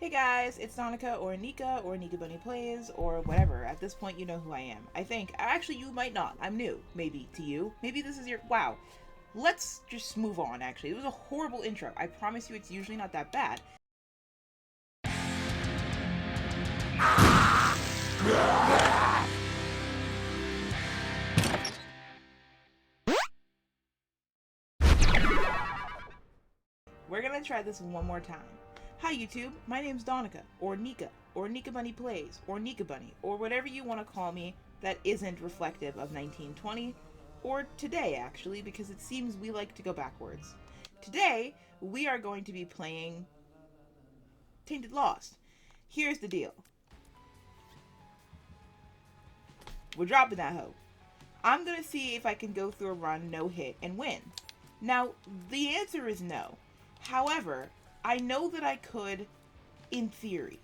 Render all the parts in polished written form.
Hey guys, it's Donica or Nika or Nika Bunny Plays or whatever. At this point, you know who I am. I think. Actually, you might not. I'm new. Maybe to you. Maybe this is your. Wow. Let's just move on, actually. It was a horrible intro. I promise you it's usually not that bad. We're gonna try this one more time. Hi YouTube, my name's Donica, or Nika Bunny Plays, or Nika Bunny, or whatever you want to call me that isn't reflective of 1920, or today actually, because it seems we like to go backwards. Today, we are going to be playing Tainted Lost. Here's the deal. We're dropping that hoe. I'm gonna see if I can go through a run, no hit, and win. Now, the answer is no. However, I know that I could, in theory.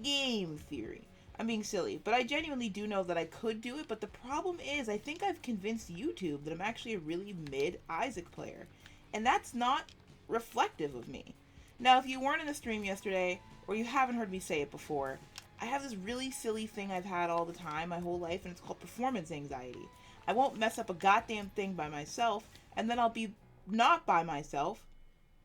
Game theory. I'm being silly, but I genuinely do know that I could do it, but the problem is I think I've convinced YouTube that I'm actually a really mid Isaac player, and that's not reflective of me. Now, if you weren't in the stream yesterday, or you haven't heard me say it before, I have this really silly thing I've had all the time, my whole life, and it's called performance anxiety. I won't mess up a goddamn thing by myself, and then I'll be not by myself,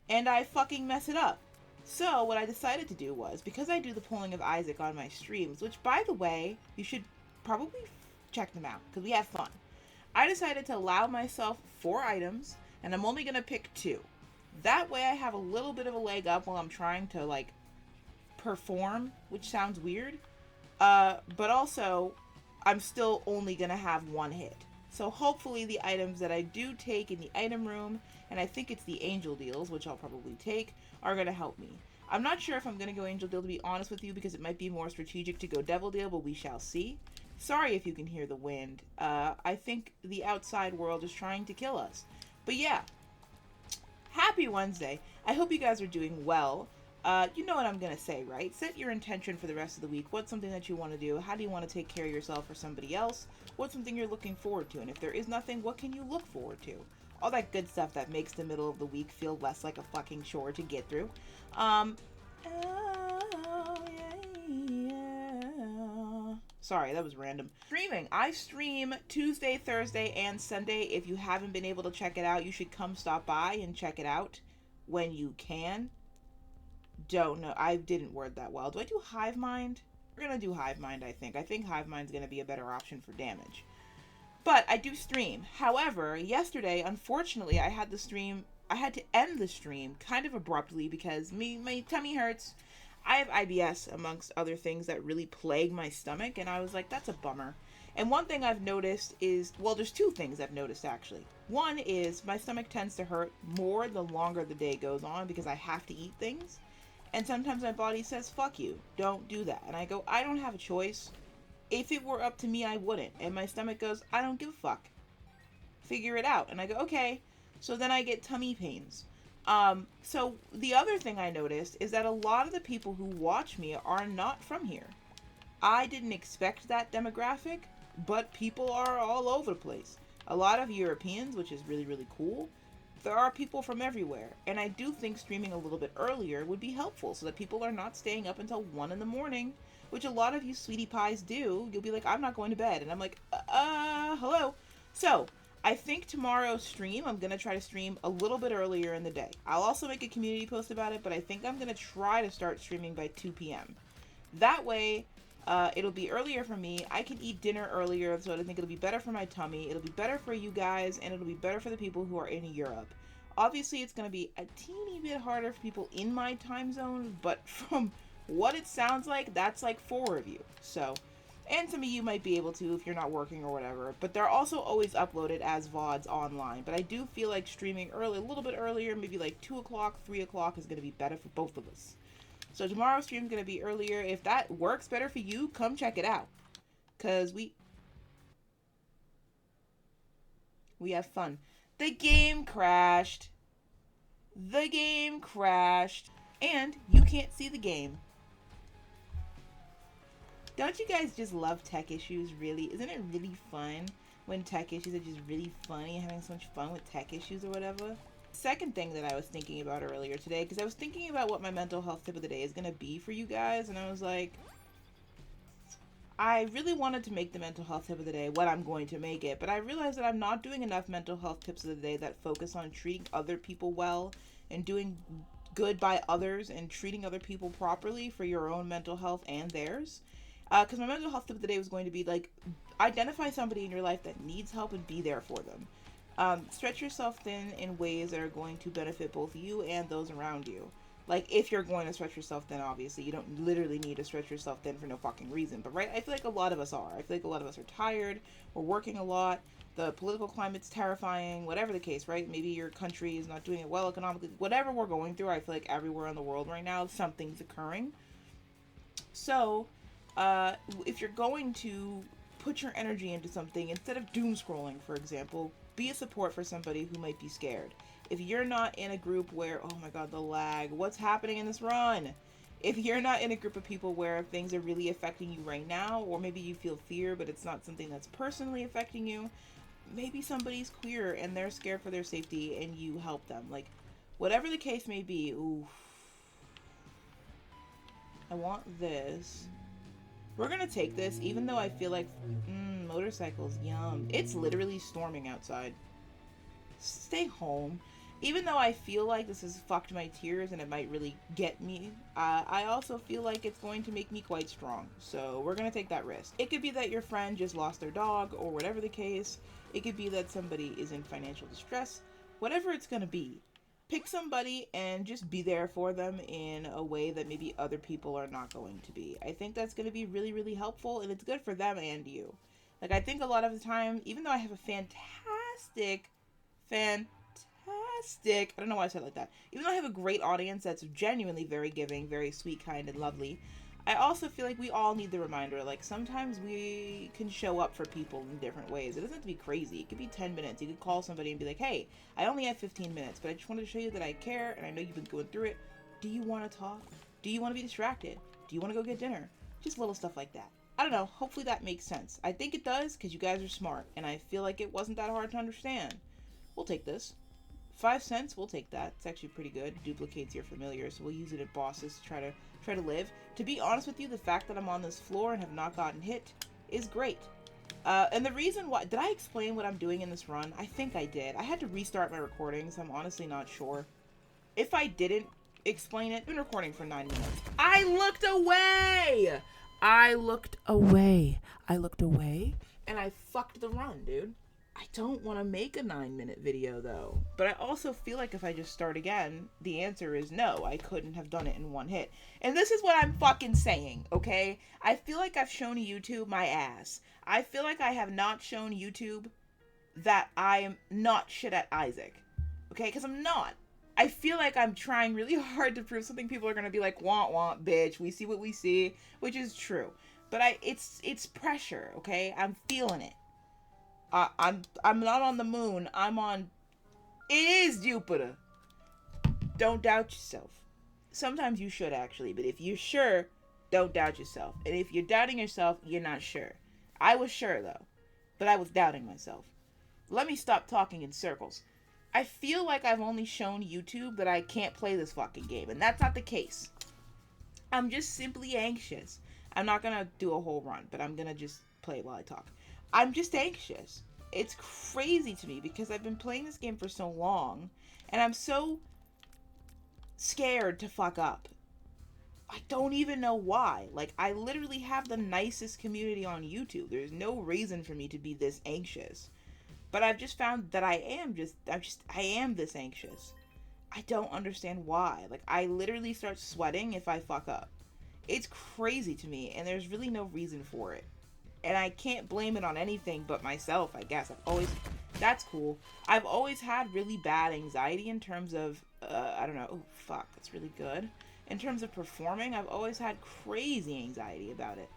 and I fucking mess it up. So what I decided to do was, because I do the pulling of Isaac on my streams, which by the way, you should probably check them out, because we have fun. I decided to allow myself 4 items, and I'm only going to pick 2. That way I have a little bit of a leg up while I'm trying to, like, perform, which sounds weird. But also, I'm still only going to have 1 hit. So hopefully the items that I do take in the item room, and I think it's the angel deals, which I'll probably take, are going to help me. I'm not sure if I'm going to go angel deal, to be honest with you, because it might be more strategic to go devil deal, but we shall see. Sorry if you can hear the wind. I think the outside world is trying to kill us. But yeah, happy Wednesday. I hope you guys are doing well. You know what I'm going to say, right? Set your intention for the rest of the week. What's something that you want to do? How do you want to take care of yourself or somebody else? What's something you're looking forward to? And if there is nothing, what can you look forward to? All that good stuff that makes the middle of the week feel less like a fucking chore to get through. Sorry, that was random. Streaming. I stream Tuesday, Thursday, and Sunday. If you haven't been able to check it out, you should come stop by and check it out when you can. Don't know. I didn't word that well. Do I do Hive Mind? We're going to do Hive Mind, I think. I think Hive Mind's going to be a better option for damage. But I do stream. However, yesterday, unfortunately, I had to end the stream kind of abruptly because my tummy hurts. I have IBS, amongst other things that really plague my stomach, and I was like, that's a bummer. And one thing I've noticed is, well, there's 2 things I've noticed, actually. One is my stomach tends to hurt more the longer the day goes on because I have to eat things. And sometimes my body says, fuck you, don't do that. And I go, I don't have a choice. If it were up to me, I wouldn't. And my stomach goes, I don't give a fuck. Figure it out. And I go, okay. So then I get tummy pains. So the other thing I noticed is that a lot of the people who watch me are not from here. I didn't expect that demographic, but people are all over the place. A lot of Europeans, which is really, really cool. There are people from everywhere, and I do think streaming a little bit earlier would be helpful so that people are not staying up until 1 in the morning, which a lot of you sweetie pies do. You'll be like, I'm not going to bed, and I'm like, hello. So I think tomorrow's stream, I'm going to try to stream a little bit earlier in the day. I'll also make a community post about it, but I think I'm going to try to start streaming by 2 p.m. That way, it'll be earlier for me. I can eat dinner earlier, so I think it'll be better for my tummy. It'll be better for you guys, and it'll be better for the people who are in Europe. Obviously, it's going to be a teeny bit harder for people in my time zone, but from what it sounds like, that's like 4 of you. So, and some of you might be able to if you're not working or whatever. But they're also always uploaded as VODs online. But I do feel like streaming early, a little bit earlier, maybe like 2 o'clock, 3 o'clock is going to be better for both of us. So tomorrow's stream is going to be earlier. If that works better for you, come check it out. Because we have fun. The game crashed. The game crashed. And you can't see the game. Don't you guys just love tech issues, really? Isn't it really fun when tech issues are just really funny, having so much fun with tech issues or whatever? Second thing that I was thinking about earlier today, because I was thinking about what my mental health tip of the day is going to be for you guys, and I was like, I really wanted to make the mental health tip of the day what I'm going to make it, but I realized that I'm not doing enough mental health tips of the day that focus on treating other people well and doing good by others and treating other people properly for your own mental health and theirs. Because my mental health tip of the day was going to be like, identify somebody in your life that needs help and be there for them. Stretch yourself thin in ways that are going to benefit both you and those around you. Like, if you're going to stretch yourself thin, obviously, you don't literally need to stretch yourself thin for no fucking reason. But, right, I feel like a lot of us are. I feel like a lot of us are tired. We're working a lot. The political climate's terrifying. Whatever the case, right? Maybe your country is not doing it well economically. Whatever we're going through, I feel like everywhere in the world right now, something's occurring. So, if you're going to put your energy into something, instead of doom scrolling, for example, be a support for somebody who might be scared. If you're not in a group where, oh my god, the lag, what's happening in this run? If you're not in a group of people where things are really affecting you right now, or maybe you feel fear, but it's not something that's personally affecting you, maybe somebody's queer and they're scared for their safety and you help them. Like, whatever the case may be, oof. I want this. We're gonna take this, even though I feel like, motorcycles, yum. It's literally storming outside. Stay home. Even though I feel like this has fucked my tears and it might really get me, I also feel like it's going to make me quite strong. So we're going to take that risk. It could be that your friend just lost their dog or whatever the case. It could be that somebody is in financial distress. Whatever it's going to be. Pick somebody and just be there for them in a way that maybe other people are not going to be. I think that's going to be really, really helpful, and it's good for them and you. Like, I think a lot of the time, even though I have a fantastic, I don't know why I said it like that. Even though I have a great audience that's genuinely very giving, very sweet, kind, and lovely, I also feel like we all need the reminder. Like, sometimes we can show up for people in different ways. It doesn't have to be crazy. It could be 10 minutes. You could call somebody and be like, hey, I only have 15 minutes, but I just wanted to show you that I care, and I know you've been going through it. Do you want to talk? Do you want to be distracted? Do you want to go get dinner? Just little stuff like that. I don't know. Hopefully that makes sense. I think it does, because you guys are smart, and I feel like it wasn't that hard to understand. We'll take this. 5 cents, we'll take that. It's actually pretty good. Duplicates your familiar, so we'll use it at bosses to try to live. To be honest with you, the fact that I'm on this floor and have not gotten hit is great. And the reason why... Did I explain what I'm doing in this run? I think I did. I had to restart my recording, so I'm honestly not sure. If I didn't explain it, I've been recording for 9 minutes. I looked away! I looked away, and I fucked the run, dude. I don't want to make a 9-minute video, though. But I also feel like if I just start again, the answer is no. I couldn't have done it in one hit. And this is what I'm fucking saying, okay? I feel like I've shown YouTube my ass. I feel like I have not shown YouTube that I am not shit at Isaac. Okay? Because I'm not. I feel like I'm trying really hard to prove something. People are going to be like, wah, wah, bitch. We see what we see. Which is true. But it's pressure, okay? I'm feeling it. I'm not on the moon. I'm on... It is Jupiter. Don't doubt yourself. Sometimes you should, actually. But if you're sure, don't doubt yourself. And if you're doubting yourself, you're not sure. I was sure, though. But I was doubting myself. Let me stop talking in circles. I feel like I've only shown YouTube that I can't play this fucking game. And that's not the case. I'm just simply anxious. I'm not going to do a whole run. But I'm going to just play while I talk. I'm just anxious. It's crazy to me because I've been playing this game for so long and I'm so scared to fuck up. I don't even know why. Like, I literally have the nicest community on YouTube. There's no reason for me to be this anxious. But I've just found that I am this anxious. I don't understand why. Like, I literally start sweating if I fuck up. It's crazy to me and there's really no reason for it. And I can't blame it on anything but myself, I guess. That's cool. I've always had really bad anxiety in terms of, I don't know. Oh, fuck, that's really good. In terms of performing, I've always had crazy anxiety about it.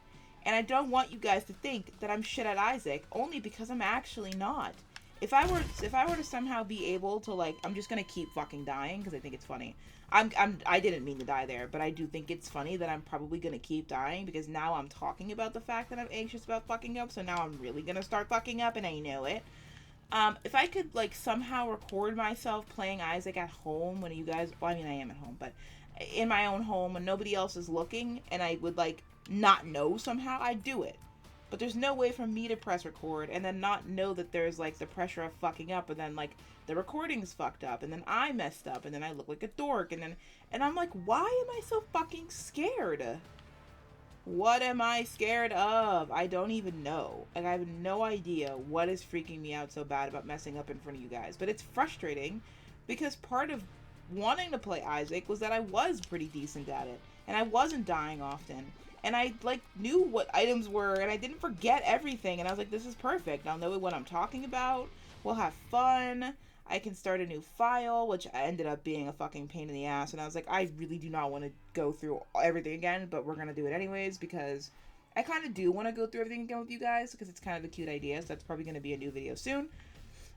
And I don't want you guys to think that I'm shit at Isaac, only because I'm actually not. If I were to somehow be able to, like, I'm just gonna keep fucking dying, because I think it's funny. I didn't mean to die there, but I do think it's funny that I'm probably gonna keep dying, because now I'm talking about the fact that I'm anxious about fucking up, so now I'm really gonna start fucking up, and I know it. If I could like somehow record myself playing Isaac at home when you guys, well, I mean I am at home, but in my own home when nobody else is looking, and I would like not know somehow, I'd do it. But there's no way for me to press record and then not know that there's like the pressure of fucking up, and then like the recording's fucked up, and then I messed up, and then I look like a dork, and I'm like, why am I so fucking scared? What am I scared of? I don't even know. Like, I have no idea what is freaking me out so bad about messing up in front of you guys. But it's frustrating because part of wanting to play Isaac was that I was pretty decent at it. And I wasn't dying often. And I, like, knew what items were, and I didn't forget everything. And I was like, this is perfect. I'll know what I'm talking about. We'll have fun. I can start a new file, which ended up being a fucking pain in the ass. And I was like, I really do not want to go through everything again, but we're going to do it anyways because I kind of do want to go through everything again with you guys because it's kind of a cute idea. So that's probably going to be a new video soon.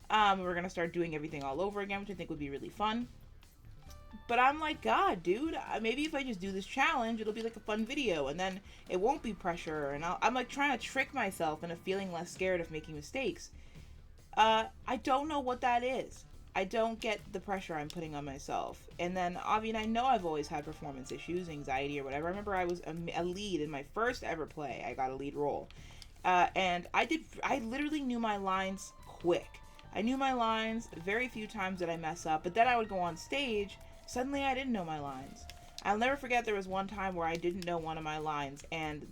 We're going to start doing everything all over again, which I think would be really fun. But I'm like, God, dude, maybe if I just do this challenge, it'll be like a fun video, and then it won't be pressure. And I'm like trying to trick myself into feeling less scared of making mistakes. I don't know what that is. I don't get the pressure I'm putting on myself. And then, I mean, I know I've always had performance issues, anxiety or whatever. I remember I was a lead in my first ever play. I got a lead role. And I literally knew my lines quick. I knew my lines, very few times did I mess up, but then I would go on stage, suddenly I didn't know my lines. I'll never forget there was one time where I didn't know one of my lines, and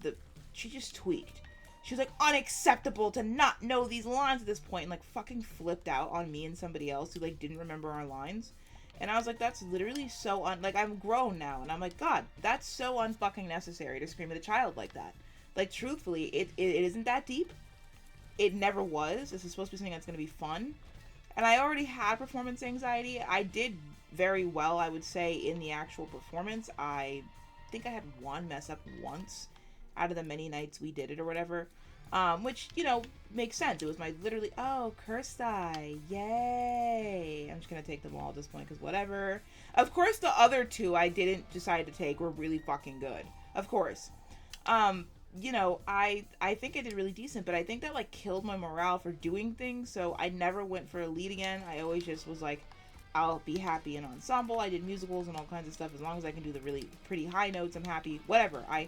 she just tweaked. She was like, unacceptable to not know these lines at this point, and like fucking flipped out on me and somebody else who like didn't remember our lines. And I was like, that's literally so like, I'm grown now, and I'm like, God, that's so unfucking necessary to scream at a child like that. Like, truthfully, it isn't that deep. It never was. This is supposed to be something that's going to be fun. And I already had performance anxiety. I did very well, I would say, in the actual performance. I think I had one mess up once out of the many nights we did it or whatever. Which, you know, makes sense. It was my literally, oh, curse die. Yay. I'm just going to take them all at this point because whatever. Of course, the other two I didn't decide to take were really fucking good. Of course. You know, I think I did really decent, but I think that like killed my morale for doing things. So I never went for a lead again. I always just was like, I'll be happy in ensemble. I did musicals and all kinds of stuff. As long as I can do the really pretty high notes, I'm happy. Whatever. I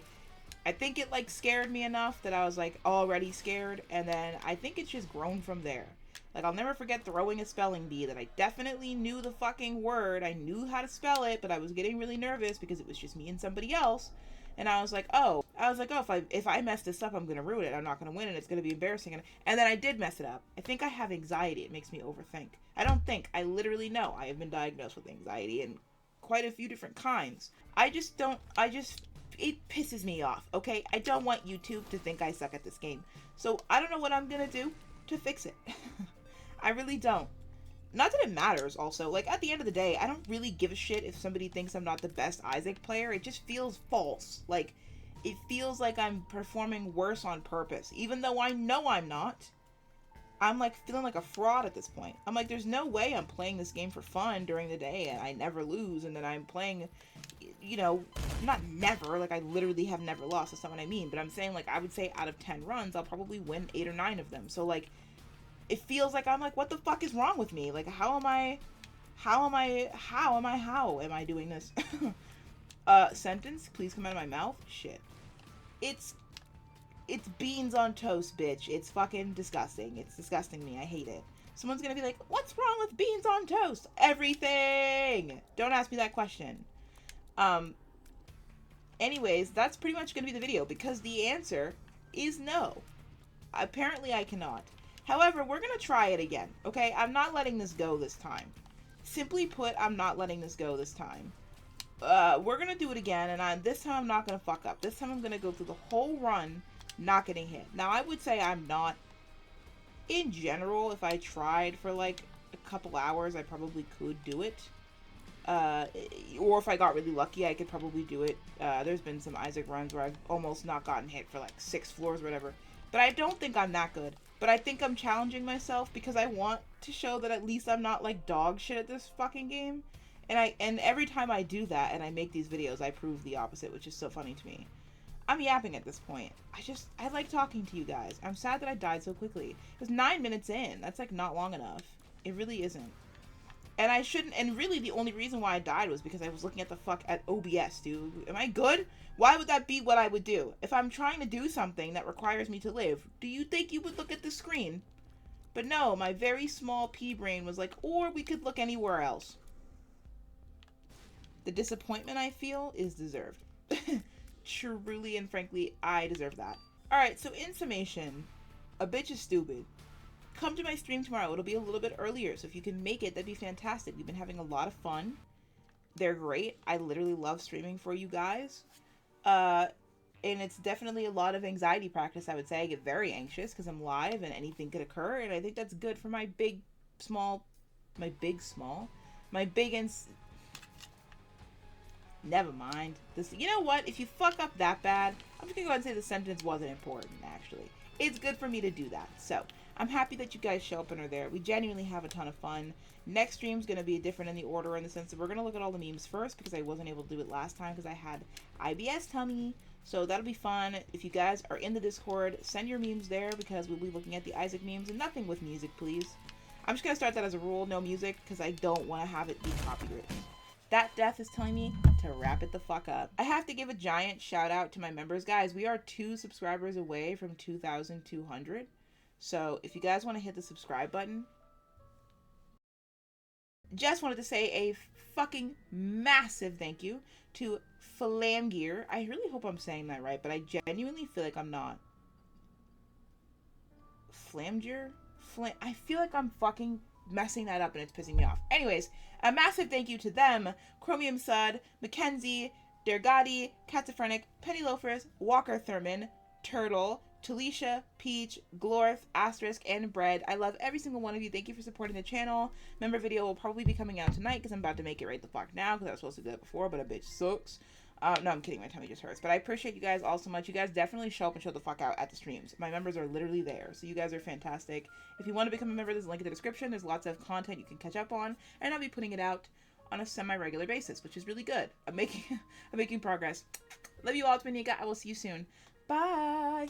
think it like scared me enough that I was like already scared, and then I think it's just grown from there. Like, I'll never forget throwing a spelling bee that I definitely knew the fucking word. I knew how to spell it, but I was getting really nervous because it was just me and somebody else. And I was like, oh, if I mess this up, I'm going to ruin it. I'm not going to win, and it's going to be embarrassing. And then I did mess it up. I think I have anxiety. It makes me overthink. I don't think. I literally know. I have been diagnosed with anxiety and quite a few different kinds. It pisses me off, okay? I don't want YouTube to think I suck at this game. So I don't know what I'm going to do to fix it. I really don't. Not that it matters, also. Like, at the end of the day, I don't really give a shit if somebody thinks I'm not the best Isaac player. It just feels false. Like, it feels like I'm performing worse on purpose. Even though I know I'm not. I'm, like, feeling like a fraud at this point. I'm like, there's no way I'm playing this game for fun during the day and I never lose. And then I'm playing, you know, not never. Like, I literally have never lost. That's not what I mean. But I'm saying, like, I would say out of 10 runs, I'll probably win 8 or 9 of them. So, like, it feels like I'm like, what the fuck is wrong with me? Like, how am I doing this? Sentence, please come out of my mouth. Shit. It's beans on toast, bitch. It's fucking disgusting. It's disgusting me. I hate it. Someone's gonna be like, what's wrong with beans on toast? Everything! Don't ask me that question. Anyways, that's pretty much gonna be the video because the answer is no. Apparently I cannot. However, we're going to try it again, okay? I'm not letting this go this time. Simply put, I'm not letting this go this time. We're going to do it again, and this time I'm not going to fuck up. This time I'm going to go through the whole run not getting hit. Now, I would say I'm not... In general, if I tried for, like, a couple hours, I probably could do it. Or if I got really lucky, I could probably do it. There's been some Isaac runs where I've almost not gotten hit for, like, 6 floors or whatever. But I don't think I'm that good. But I think I'm challenging myself because I want to show that at least I'm not like dog shit at this fucking game. And every time I do that and I make these videos, I prove the opposite, which is so funny to me. I'm yapping at this point. I like talking to you guys. I'm sad that I died so quickly. It was 9 minutes in. That's like not long enough. It really isn't. And I shouldn't, and really the only reason why I died was because I was looking at the fuck at OBS, dude. Am I good? Why would that be what I would do? If I'm trying to do something that requires me to live, do you think you would look at the screen? But no, my very small pea brain was like, or we could look anywhere else. The disappointment I feel is deserved. Truly and frankly, I deserve that. Alright, so in summation, a bitch is stupid. Come to my stream tomorrow. It'll be a little bit earlier, so if you can make it, that'd be fantastic. We've been having a lot of fun. They're great. I literally love streaming for you guys. And it's definitely a lot of anxiety practice, I would say. I get very anxious because I'm live and anything could occur, and I think that's good for my big and... Never mind. This, you know what? If you fuck up that bad, I'm just gonna go ahead and say the sentence wasn't important, actually. It's good for me to do that. So, I'm happy that you guys show up and are there. We genuinely have a ton of fun. Next stream's gonna be different in the order in the sense that we're gonna look at all the memes first because I wasn't able to do it last time because I had IBS tummy. So that'll be fun. If you guys are in the Discord, send your memes there because we'll be looking at the Isaac memes and nothing with music, please. I'm just gonna start that as a rule, no music, because I don't want to have it be copywritten. That death is telling me to wrap it the fuck up. I have to give a giant shout out to my members. Guys, we are 2 subscribers away from 2,200. So if you guys want to hit the subscribe button. Just wanted to say a fucking massive thank you to Flamgear. I really hope I'm saying that right, but I genuinely feel like I'm not. Flamgear? I feel like I'm fucking messing that up and it's pissing me off. Anyways, a massive thank you to them, Chromium Sud, Mackenzie, Dergati, Katzaphrenic, Penny Loafers, Walker Thurman, Turtle, Talisha, Peach, Glorth, Asterisk, and Bread. I love every single one of you. Thank you for supporting the channel. Member video will probably be coming out tonight because I'm about to make it right the fuck now because I was supposed to do that before, but a bitch sucks. No, I'm kidding. My tummy just hurts. But I appreciate you guys all so much. You guys definitely show up and show the fuck out at the streams. My members are literally there. So you guys are fantastic. If you want to become a member, there's a link in the description. There's lots of content you can catch up on. And I'll be putting it out on a semi-regular basis, which is really good. I'm making progress. Love you all. It's been Nika. I will see you soon. Bye.